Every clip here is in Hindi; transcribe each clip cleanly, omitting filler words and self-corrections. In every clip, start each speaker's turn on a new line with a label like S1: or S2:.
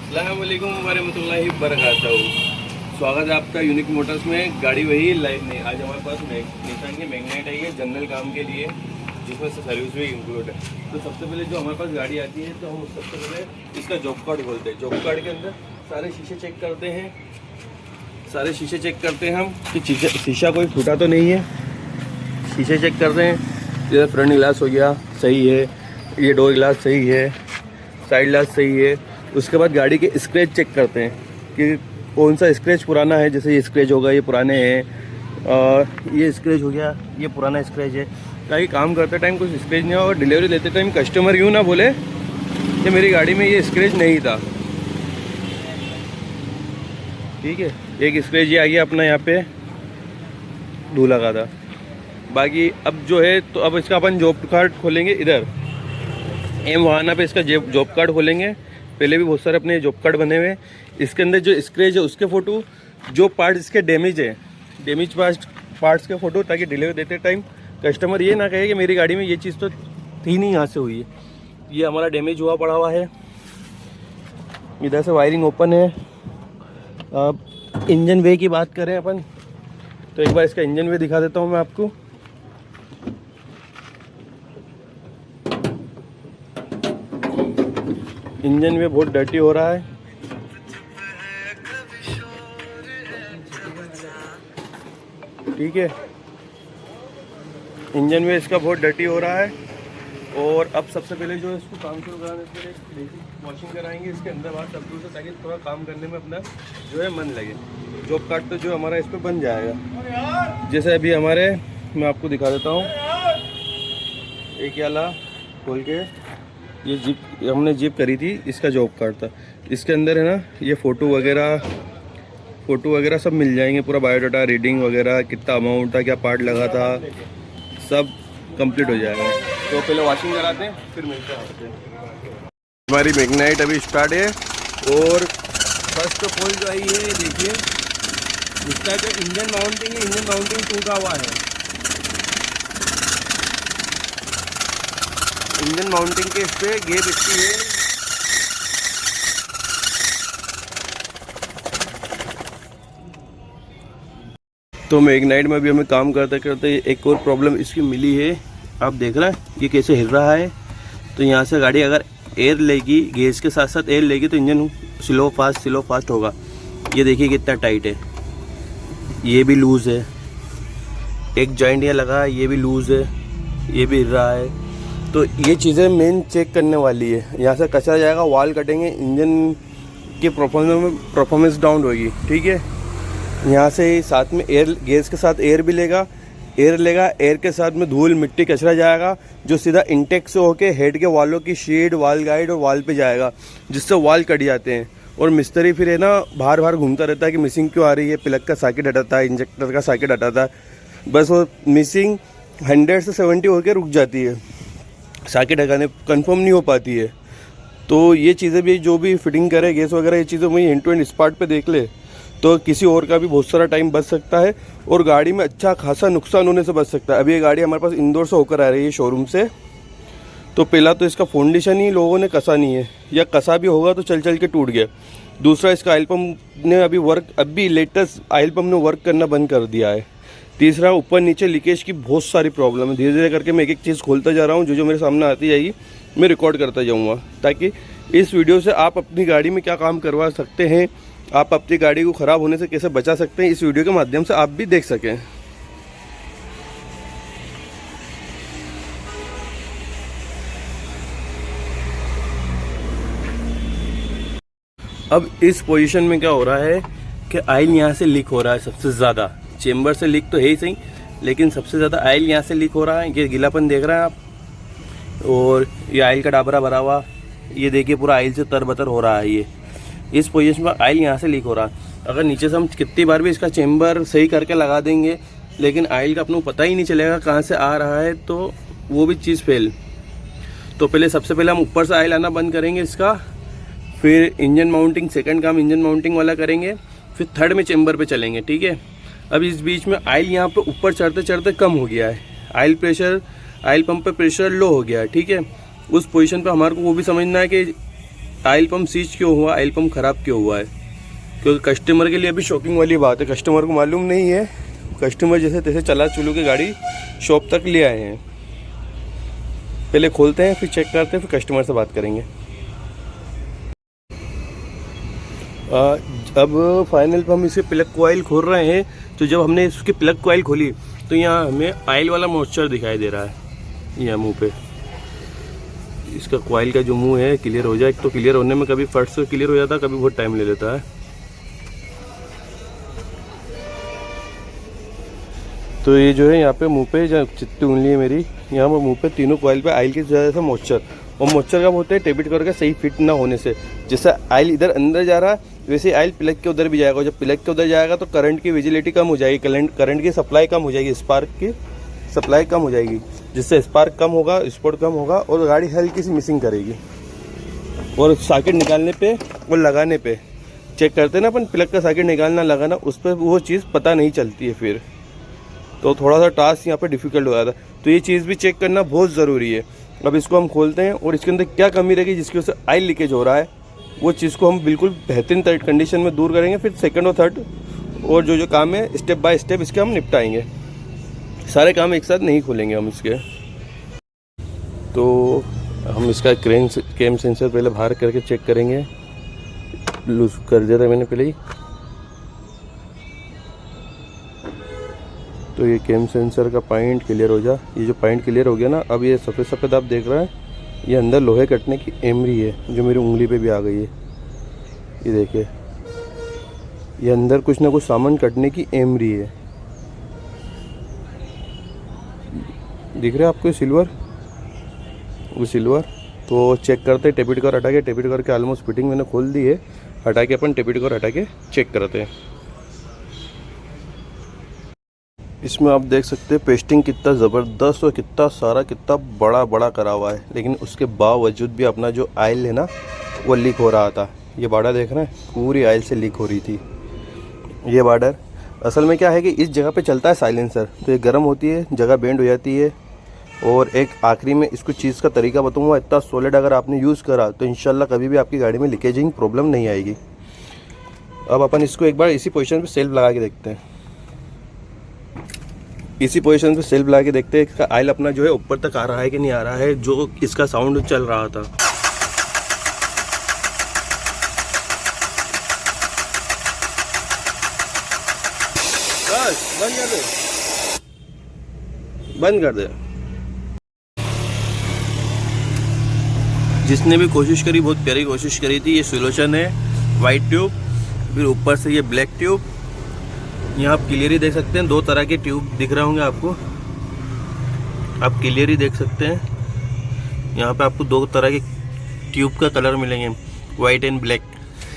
S1: अस्सलाम वालेकुम वरहमतुल्लाहि वबरकातुहू। स्वागत है आपका यूनिक मोटर्स में। गाड़ी वही लाइव नहीं, आज हमारे पास निशान की मैग्नेट आई है जनरल काम के लिए, जिसमें से सर्विस भी इंक्लूड है। तो सबसे पहले जो हमारे पास गाड़ी आती है तो हम सबसे पहले इसका जॉब कार्ड खोलते हैं। जॉब कार्ड के अंदर सारे शीशे चेक करते हैं, सारे शीशे चेक करते हैं हम कि शीशा कोई फूटा तो नहीं है। शीशे चेक करते हैं, जैसे फ्रंट ग्लास हो गया सही है, ये डोर ग्लास सही है, साइड ग्लास सही है। उसके बाद गाड़ी के स्क्रैच चेक करते हैं कि कौन सा स्क्रैच पुराना है, जैसे ये स्क्रैच होगा ये पुराने हैं, और ये स्क्रैच हो गया ये पुराना स्क्रैच है। ताकि काम करते टाइम कुछ स्क्रैच नहीं हो और डिलीवरी लेते टाइम कस्टमर यूँ ना बोले कि मेरी गाड़ी में ये स्क्रैच नहीं था। ठीक है, एक स्क्रैच ये आ गया अपना यहाँ पे धूल लगा था। बाकी अब जो है तो अब इसका अपन जॉब कार्ड खोलेंगे। इधर एम वाहना पे इसका जॉब कार्ड खोलेंगे। पहले भी बहुत सारे अपने जॉब कार्ड बने हुए हैं। इसके अंदर जो स्क्रैच है उसके फ़ोटो, जो पार्ट्स इसके डैमेज है डैमेज पार्ट्स के फ़ोटो, ताकि डिलीवरी देते टाइम कस्टमर ये ना कहे कि मेरी गाड़ी में ये चीज़ तो थी नहीं, यहाँ से हुई है। ये हमारा डैमेज हुआ पड़ा हुआ है। इधर से वायरिंग ओपन है। अब इंजन वे की बात करें अपन तो एक बार इसका इंजन वे दिखा देता हूँ मैं आपको। इंजन वे बहुत डर्टी हो रहा है। ठीक है, इंजन वे इसका बहुत डर्टी हो रहा है। और अब सबसे पहले जो है इसको काम शुरू कराने से पहले बेसिक वॉशिंग कराएंगे इसके अंदर बाहर सब कुछ, ताकि थोड़ा काम करने में अपना जो है मन लगे। जॉब कार्ड तो जो हमारा इस पर बन जाएगा। जैसे अभी हमारे मैं आपको दिखा देता हूँ, एक वाला खोल के ये जीप हमने जीप करी थी, इसका जॉब कार्ड था। इसके अंदर है ना ये फ़ोटो वगैरह सब मिल जाएंगे, पूरा बायोडाटा, रीडिंग वगैरह, कितना अमाउंट था, क्या पार्ट लगा था, सब कंप्लीट हो जाएगा। तो पहले वॉशिंग कराते हैं फिर मिलते हैं आपसे। हमारी मैग्नाइट अभी स्टार्ट है और फर्स्ट ऑफ ऑल जो आई है देखिए, इसका जो इंजन माउंटिंग है, इंजन माउंटिंग टूटा हुआ है। इंजन माउंटिंग के इस पर गेप इसकी है। तो मैग्नाइट में अभी हमें काम करते करते एक और प्रॉब्लम इसकी मिली है। आप देख रहे हैं ये कैसे हिल रहा है। तो यहाँ से गाड़ी अगर एयर लेगी, गैस के साथ साथ एयर लेगी, तो इंजन स्लो फास्ट होगा। ये देखिए कितना टाइट है, ये भी लूज़ है। एक जॉइंट यहाँ लगा है, ये भी लूज़ है, ये भी हिल रहा है। तो ये चीज़ें मेन चेक करने वाली है। यहाँ से कचरा जाएगा, वाल कटेंगे, इंजन की परफॉर्मेंस डाउन होगी। ठीक है, यहाँ से साथ में एयर, गैस के साथ एयर भी लेगा, एयर के साथ में धूल मिट्टी कचरा जाएगा, जो सीधा इंटेक से होके हेड के वालों की शीट, वाल गाइड और वाल पे जाएगा, जिससे वाल कट जाते हैं। और मिस्त्री फिर है ना बाहर घूमता रहता है कि मिसिंग क्यों आ रही है, प्लग का सॉकेट हटाता है, इंजेक्टर का सॉकेट हटाता है, बस वो मिसिंग 100 से 70 होकर रुक जाती है, सॉकेट हटाने कंफर्म नहीं हो पाती है। तो ये चीज़ें भी जो भी फिटिंग करे गैस वगैरह, ये चीज़ें वही एंड टू एंड स्पॉट पे देख ले तो किसी और का भी बहुत सारा टाइम बच सकता है और गाड़ी में अच्छा खासा नुकसान होने से बच सकता है। अभी ये गाड़ी हमारे पास इंदौर से होकर आ रही है शोरूम से। तो पहला तो इसका फाउंडेशन ही लोगों ने कसा नहीं है, या कसा भी होगा तो चल के टूट गया। दूसरा, इसका ऑयल पम्प ने अभी लेटेस्ट ऑयल पम्प ने वर्क करना बंद कर दिया है। तीसरा, ऊपर नीचे लीकेज की बहुत सारी प्रॉब्लम है। धीरे धीरे करके मैं एक एक चीज़ खोलता जा रहा हूँ, जो मेरे सामने आती जाएगी मैं रिकॉर्ड करता जाऊँगा, ताकि इस वीडियो से आप अपनी गाड़ी में क्या काम करवा सकते हैं, आप अपनी गाड़ी को ख़राब होने से कैसे बचा सकते हैं, इस वीडियो के माध्यम से आप भी देख सकें। अब इस पोजीशन में क्या हो रहा है कि ऑयल यहाँ से लीक हो रहा है सबसे ज़्यादा। चेम्बर से लीक तो है ही सही, लेकिन सबसे ज़्यादा ऑयल यहाँ से लीक हो रहा है। ये गीलापन देख रहे हैं आप, और ये ऑयल का डाबरा भरा हुआ, ये देखिए पूरा ऑयल से तरबतर हो रहा है। ये इस पोजीशन पर ऑयल यहाँ से लीक हो रहा है। अगर नीचे से हम कितनी बार भी इसका चेम्बर सही करके लगा देंगे, लेकिन ऑयल का अपने को पता ही नहीं चलेगा कहाँ से आ रहा है, तो वो भी चीज़ फेल। तो पहले सबसे पहले हम ऊपर से ऑयल आना बंद करेंगे इसका, फिर इंजन माउंटिंग, सेकंड काम इंजन माउंटिंग वाला करेंगे, फिर थर्ड में चेम्बर पे चलेंगे। ठीक है, अब इस बीच में ऑयल यहाँ पे ऊपर चढ़ते चढ़ते कम हो गया है, ऑयल पंप पे प्रेशर लो हो गया है। ठीक है, उस पोजीशन पे हमारे को वो भी समझना है कि ऑयल पम्प सीज क्यों हुआ, ऑयल पम्प ख़राब क्यों हुआ है, क्योंकि कस्टमर के लिए अभी शॉकिंग वाली बात है। कस्टमर को मालूम नहीं है, कस्टमर जैसे तैसे चला चुलू के गाड़ी शॉप तक ले आए हैं। पहले खोलते हैं, फिर चेक करते हैं, फिर कस्टमर से बात करेंगे। अब फाइनल पर हम इसके प्लग कॉइल खोल रहे हैं। तो जब हमने इसकी प्लग कॉइल खोली तो यहाँ हमें ऑयल वाला मॉइस्चर दिखाई दे रहा है। यहाँ मुंह पे इसका कॉइल का जो मुंह है क्लियर हो जाए। तो क्लियर होने में कभी फट से क्लियर हो जाता है, कभी बहुत टाइम ले लेता है। तो ये जो है यहाँ पे मुंह पे जितनी उंगली है मेरी, यहाँ पर मुंह पे तीनों कॉइल पे ऑयल की वजह से मॉइस्चर, और मॉइस्चर कब होता है, टेबिट करके सही फिट ना होने से। जैसे ऑयल इधर अंदर जा रहा है वैसे ऑयल प्लग के उधर भी जाएगा। जब प्लग के उधर जाएगा तो करंट की विजिबिलिटी कम हो जाएगी, करंट की सप्लाई कम हो जाएगी, स्पार्क की सप्लाई कम हो जाएगी, जिससे स्पार्क कम होगा, स्पॉट कम होगा और गाड़ी हल्की सी मिसिंग करेगी। और सॉकेट निकालने पे और लगाने पे चेक करते हैं ना अपन, प्लग का सॉकेट निकालना लगाना, उस पर वो चीज़ पता नहीं चलती है फिर, तो थोड़ा सा टास्क यहाँ पे डिफ़िकल्ट हो जाता है। तो ये चीज़ भी चेक करना बहुत ज़रूरी है। अब इसको हम खोलते हैं और इसके अंदर क्या कमी रहेगी जिसकी वजह से ऑयल लीकेज हो रहा है, वो चीज़ को हम बिल्कुल बेहतरीन कंडीशन में दूर करेंगे। फिर सेकंड और थर्ड और जो जो काम है स्टेप बाय स्टेप इसके हम निपटाएंगे। सारे काम एक साथ नहीं खोलेंगे हम इसके। तो हम इसका कैम सेंसर पहले बाहर करके चेक करेंगे। लूज कर दिया था मैंने पहले ही। तो ये कैम सेंसर का पॉइंट क्लियर हो जा। ये जो पॉइंट क्लियर हो गया ना, अब ये सफ़ेद सफ़ेद आप देख रहे हैं, ये अंदर लोहे कटने की एमरी है जो मेरी उंगली पे भी आ गई है। ये देखिए, ये अंदर कुछ ना कुछ सामान कटने की एमरी है। दिख रहा है आपको सिल्वर, वो सिल्वर। तो चेक करते हैं, टेबिट कवर हटा के, टेबिट कवर के ऑलमोस्ट फिटिंग मैंने खोल दी है, हटा के अपन टेबिट कवर हटा के चेक करते हैं। इसमें आप देख सकते हैं पेस्टिंग कितना ज़बरदस्त और कितना सारा कितना बड़ा बड़ा करा हुआ है, लेकिन उसके बावजूद भी अपना जो ऑयल है ना वो लीक हो रहा था। ये बॉर्डर देख रहे हैं, पूरी ऑयल से लीक हो रही थी। ये बॉर्डर असल में क्या है कि इस जगह पे चलता है साइलेंसर, तो ये गर्म होती है, जगह बेंड हो जाती है। और एक आखिरी में इसको चीज़ का तरीका बताऊँगा, इतना सॉलिड अगर आपने यूज़ करा तो इंशाल्लाह कभी भी आपकी गाड़ी में लीकेजिंग प्रॉब्लम नहीं आएगी। अब अपन इसको एक बार इसी पोजीशन पे सेल्फ लगा के देखते हैं। इसी पोजीशन पे सेल्फ लगा के देखते हैं इसका ऑयल अपना जो है ऊपर तक आ रहा है कि नहीं आ रहा है, जो इसका साउंड चल रहा था। बस बंद कर दे, बंद कर दे। जिसने भी कोशिश करी बहुत प्यारी कोशिश करी थी। ये सोल्यूशन है वाइट ट्यूब, फिर ऊपर से ये ब्लैक ट्यूब। यहाँ आप क्लियरली देख सकते हैं, दो तरह के ट्यूब दिख रहे होंगे आपको, आप क्लियरली देख सकते हैं। यहाँ पे आपको दो तरह के ट्यूब का कलर मिलेंगे, white and black,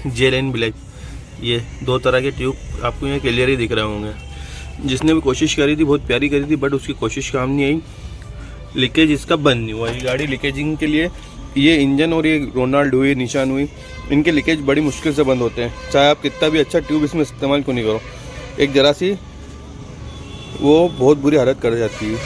S1: gel and black. ये दो तरह के ट्यूब आपको यहाँ क्लियरली दिख रहे होंगे। जिसने भी कोशिश करी थी बहुत प्यारी करी थी, बट उसकी कोशिश काम नहीं आई, लीकेज इसका बंद नहीं हुआ। ये गाड़ी लीकेजिंग के लिए, ये इंजन और ये रोनाल्ड हुई, निशान हुई, इनके लीकेज बड़ी मुश्किल से बंद होते हैं, चाहे आप कितना भी अच्छा ट्यूब इसमें इस्तेमाल क्यों नहीं करो। एक ज़रा सी वो बहुत बुरी हालत कर जाती है।